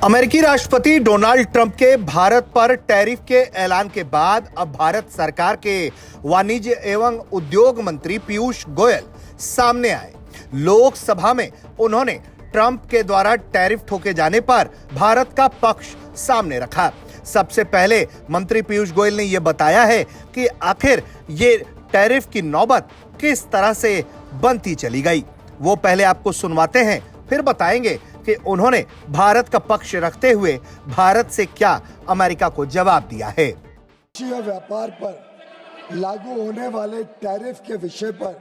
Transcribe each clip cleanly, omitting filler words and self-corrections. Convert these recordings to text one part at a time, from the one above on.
अमेरिकी राष्ट्रपति Donald Trump के भारत पर टैरिफ के ऐलान के बाद अब भारत सरकार के वाणिज्य एवं उद्योग मंत्री पीयूष गोयल सामने आए। लोकसभा में उन्होंने ट्रंप के द्वारा टैरिफ ठोके जाने पर भारत का पक्ष सामने रखा। सबसे पहले मंत्री पीयूष गोयल ने यह बताया है कि आखिर ये टैरिफ की नौबत किस तरह से बनती चली गई। वो पहले आपको सुनवाते हैं, फिर बताएंगे कि उन्होंने भारत का पक्ष रखते हुए भारत से क्या अमेरिका को जवाब दिया है। विदेशी व्यापार पर लागू होने वाले टैरिफ के विषय पर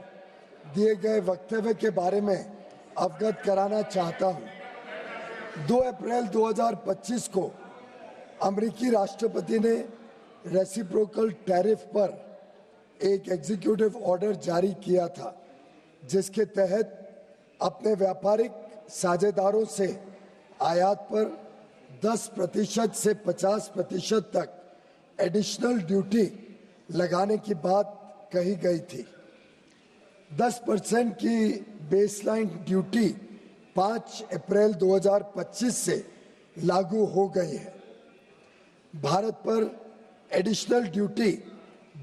दिए गए वक्तव्य के बारे में अवगत कराना चाहता हूं। 2 अप्रैल 2025 को अमेरिकी राष्ट्रपति ने रेसिप्रोकल टैरिफ पर एक एग्जीक्यूटिव ऑर्डर जारी किया था, जिसके तहत अपने व्यापारिक साझेदारों से आयात पर 10% से 50% तक एडिशनल ड्यूटी लगाने की बात कही गई थी। 10% की बेसलाइन ड्यूटी 5 अप्रैल 2025 से लागू हो गई है। भारत पर एडिशनल ड्यूटी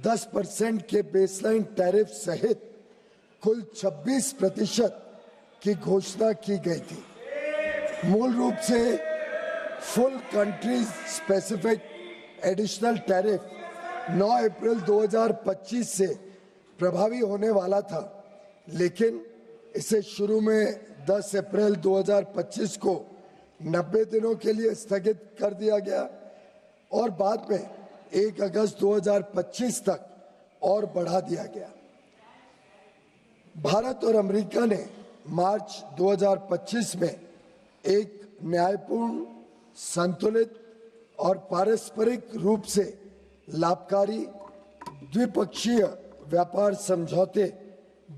10% के बेसलाइन टैरिफ सहित कुल 26% की घोषणा की गई थी। मूल रूप से full country specific additional tariff 9 अप्रैल 2025 से प्रभावी होने वाला था, लेकिन इसे शुरू में 10 अप्रैल 2025 को 90 दिनों के लिए स्थगित कर दिया गया और बाद में 1 अगस्त 2025 तक और बढ़ा दिया गया। भारत और अमेरिका ने मार्च 2025 में एक न्यायपूर्ण, संतुलित और पारस्परिक रूप से लाभकारी द्विपक्षीय व्यापार समझौते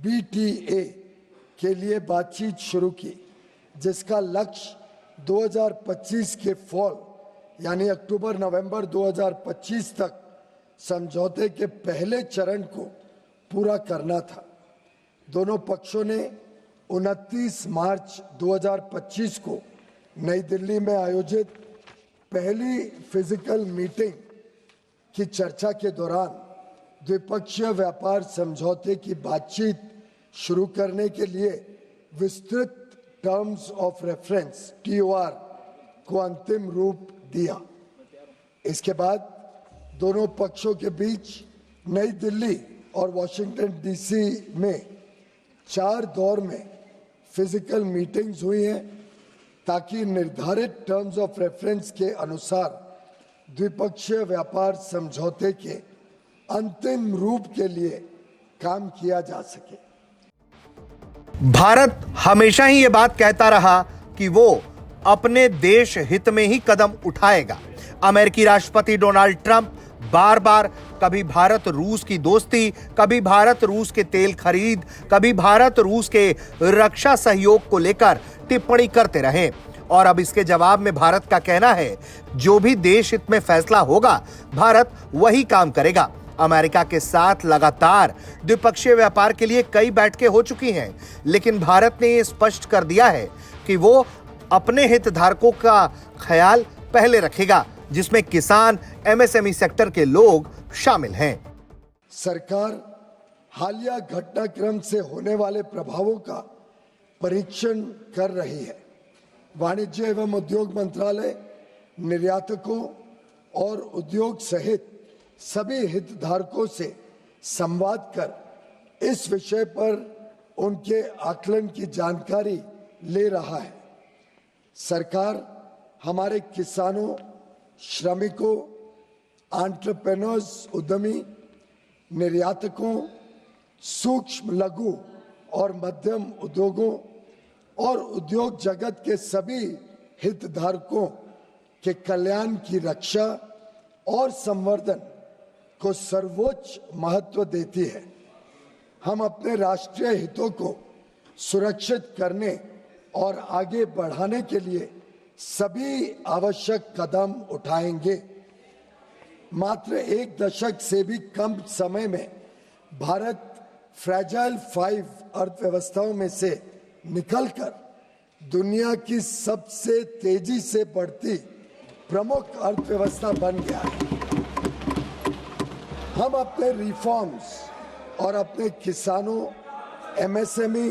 BTA के लिए बातचीत शुरू की, जिसका लक्ष्य 2025 के फॉल यानी अक्टूबर-नवंबर 2025 तक समझौते के पहले चरण को पूरा करना था। दोनों पक्षों ने 29 मार्च 2025 को नई दिल्ली में आयोजित पहली फिजिकल मीटिंग की चर्चा के दौरान द्विपक्षीय व्यापार समझौते की बातचीत शुरू करने के लिए विस्तृत टर्म्स ऑफ रेफरेंस TOR को अंतिम रूप दिया। इसके बाद दोनों पक्षों के बीच नई दिल्ली और वॉशिंगटन DC में 4 दौर में फिजिकल मीटिंग्स हुई हैं, ताकि निर्धारित टर्म्स ऑफ रेफरेंस के अनुसार द्विपक्षीय व्यापार समझौते के अंतिम रूप के लिए काम किया जा सके। भारत हमेशा ही ये बात कहता रहा कि वो अपने देश हित में ही कदम उठाएगा। अमेरिकी राष्ट्रपति डोनाल्ड ट्रंप बार बार कभी भारत रूस की दोस्ती, कभी भारत रूस के तेल खरीद, कभी भारत रूस के रक्षा सहयोग को लेकर टिप्पणी करते रहे और अब इसके जवाब में भारत का कहना है जो भी देश हित में फैसला होगा भारत वही काम करेगा। अमेरिका के साथ लगातार द्विपक्षीय व्यापार के लिए कई बैठकें हो चुकी हैं, लेकिन भारत ने यह स्पष्ट कर दिया है कि वो अपने हितधारकों का ख्याल पहले रखेगा, जिसमें किसान, MSME सेक्टर के लोग शामिल हैं। सरकार हालिया घटनाक्रम से होने वाले प्रभावों का परीक्षण कर रही है। वाणिज्य एवं उद्योग मंत्रालय निर्यातकों और उद्योग सहित सभी हितधारकों से संवाद कर इस विषय पर उनके आकलन की जानकारी ले रहा है। सरकार हमारे किसानों, श्रमिकों, एंटरप्रेन्योर्स, उद्यमी, निर्यातकों, सूक्ष्म, लघु और मध्यम उद्योगों और उद्योग जगत के सभी हितधारकों के कल्याण की रक्षा और संवर्धन को सर्वोच्च महत्व देती है। हम अपने राष्ट्रीय हितों को सुरक्षित करने और आगे बढ़ाने के लिए सभी आवश्यक कदम उठाएंगे। मात्र 1 दशक से भी कम समय में भारत फ्रैजाइल 5 अर्थव्यवस्थाओं में से निकलकर दुनिया की सबसे तेजी से बढ़ती प्रमुख अर्थव्यवस्था बन गया है। हम अपने रिफॉर्म्स और अपने किसानों, एमएसएमई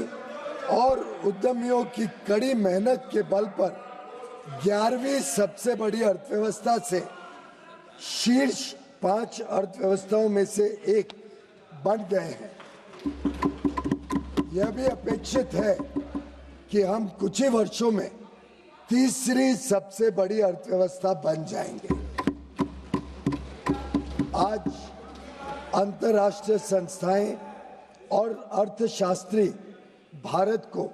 और उद्यमियों की कड़ी मेहनत के बल पर 11वीं सबसे बड़ी अर्थव्यवस्था से शीर्ष 5 अर्थव्यवस्थाओं में से एक बन गए हैं। यह भी अपेक्षित है कि हम कुछ ही वर्षों में तीसरी सबसे बड़ी अर्थव्यवस्था बन जाएंगे। आज अंतर्राष्ट्रीय संस्थाएं और अर्थशास्त्री भारत को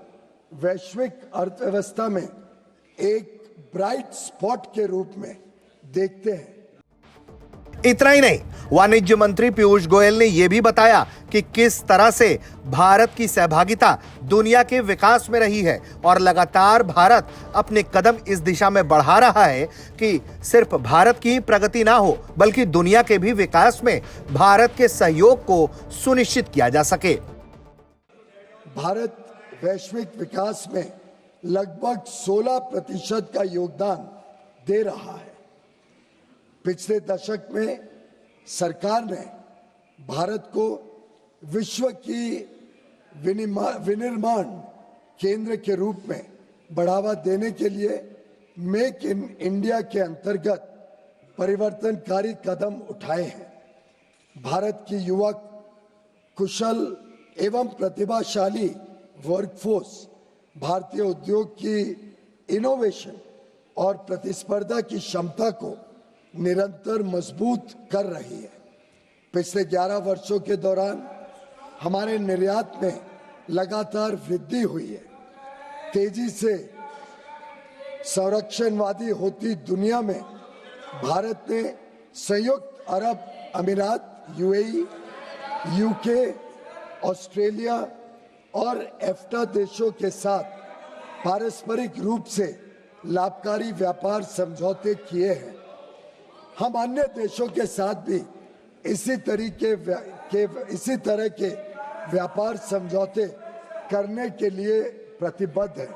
वैश्विक अर्थव्यवस्था में एक ब्राइट स्पॉट के रूप में देखते हैं। इतना ही नहीं, वाणिज्य मंत्री पीयूष गोयल ने यह भी बताया कि किस तरह से भारत की सहभागिता दुनिया के विकास में रही है और लगातार भारत अपने कदम इस दिशा में बढ़ा रहा है कि सिर्फ भारत की प्रगति ना हो बल्कि दुनिया के भी विकास में भारत के सहयोग को सुनिश्चित किया जा सके। भारत वैश्विक विकास में लगभग 16% का योगदान दे रहा है। पिछले दशक में सरकार ने भारत को विश्व की विनिर्माण केंद्र के रूप में बढ़ावा देने के लिए मेक इन इंडिया के अंतर्गत परिवर्तनकारी कदम उठाए हैं। भारत की युवक, कुशल एवं प्रतिभाशाली वर्कफोर्स भारतीय उद्योग की इनोवेशन और प्रतिस्पर्धा की क्षमता को निरंतर मजबूत कर रही है। पिछले 11 वर्षों के दौरान हमारे निर्यात में लगातार वृद्धि हुई है। तेजी से संरक्षणवादी होती दुनिया में भारत ने संयुक्त अरब अमीरात, यूएई, यूके, ऑस्ट्रेलिया और एफ्टा देशों के साथ पारस्परिक रूप से लाभकारी व्यापार समझौते किए हैं। हम अन्य देशों के साथ भी इसी तरह के व्यापार समझौते करने के लिए प्रतिबद्ध हैं।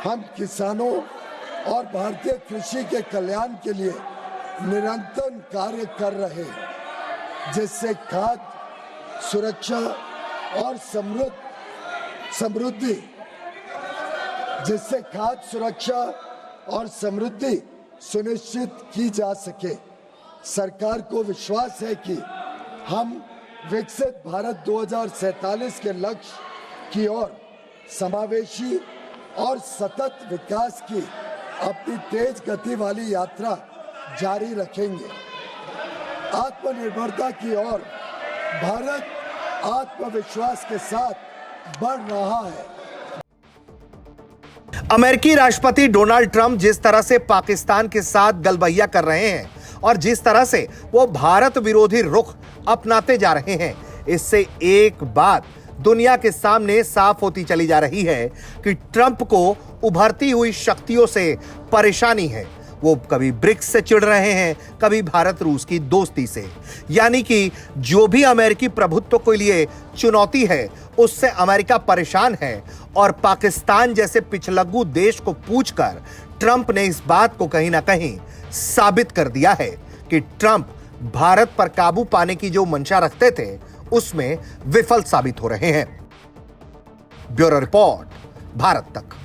हम किसानों और भारतीय कृषि के कल्याण के लिए निरंतर कार्य कर रहे हैं, जिससे खाद्य सुरक्षा और समृद्धि सुनिश्चित की जा सके। सरकार को विश्वास है कि हम विकसित भारत 2047 के लक्ष्य की ओर समावेशी और सतत विकास की अपनी तेज गति वाली यात्रा जारी रखेंगे। आत्मनिर्भरता की ओर भारत आत्मविश्वास के साथ बढ़ रहा है। अमेरिकी राष्ट्रपति डोनाल्ड ट्रंप जिस तरह से पाकिस्तान के साथ गलबैया कर रहे हैं और जिस तरह से वो भारत विरोधी रुख अपनाते जा रहे हैं, इससे एक बात दुनिया के सामने साफ होती चली जा रही है कि ट्रंप को उभरती हुई शक्तियों से परेशानी है। वो कभी ब्रिक्स से चिढ़ रहे हैं, कभी भारत रूस की दोस्ती से। यानी कि जो भी अमेरिकी प्रभुत्व के लिए चुनौती है उससे अमेरिका परेशान है और पाकिस्तान जैसे पिछलग्गू देश को पूछकर ट्रंप ने इस बात को कहीं ना कहीं साबित कर दिया है कि ट्रंप भारत पर काबू पाने की जो मंशा रखते थे उसमें विफल साबित हो रहे हैं। ब्यूरो रिपोर्ट, भारत तक।